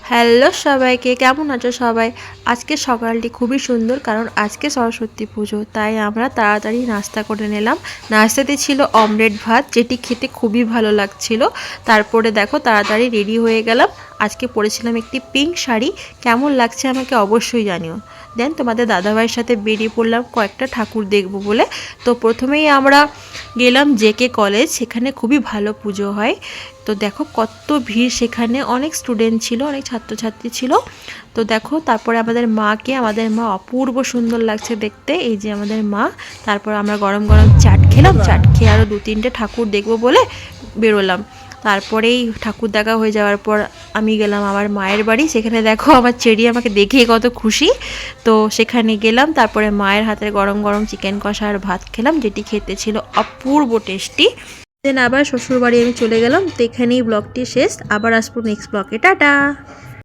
Hello সবাইকে, কেমন আছো সবাই? আজকে সকালটি খুবই সুন্দর, কারণ আজকে সরস্বতী পুজো। তাই আমরা তাড়াতাড়ি নাস্তা করে নিলাম। নাস্তাতে ছিল অমলেট ভাত, যেটি খেতে খুবই ভালো লাগছিল। তারপরে দেখো তাড়াতাড়ি রেডি হয়ে গেলাম। আজকে পরেছিলাম একটি পিঙ্ক শাড়ি। কেমন লাগছে আমাকে অবশ্যই জানিও। দেন তোমাদের দাদাভাইয়ের সাথে বেরিয়ে পড়লাম কয়েকটা ঠাকুর দেখবো বলে। তো প্রথমেই আমরা গেলাম জেকে কলেজ, সেখানে খুবই ভালো পুজো হয়। তো দেখো কত ভিড়, সেখানে অনেক স্টুডেন্ট ছিল, অনেক ছাত্রছাত্রী ছিল। তো দেখো তারপরে আমাদের মা অপূর্ব সুন্দর লাগছে দেখতে, এই যে আমাদের মা। তারপর আমরা গরম গরম চাট খেলাম, চাট খেয়ে আরও 2-3টে ঠাকুর দেখবো বলে বেরোলাম। তারপরেই ঠাকুর দেখা হয়ে যাওয়ার পর আমি গেলাম আমার মায়ের বাড়ি। সেখানে দেখো আমার চেরি আমাকে দেখে কত খুশি। তো সেখানে গেলাম, তারপরে মায়ের হাতের গরম গরম চিকেন কষা আর ভাত খেলাম, যেটি খেতে ছিল অপূর্ব টেস্টি। দেন আবার শ্বশুরবাড়ি আমি চলে গেলাম। তো এখানেই ব্লগটি শেষ, আবার আসবো নেক্সট ব্লগে। টাটা।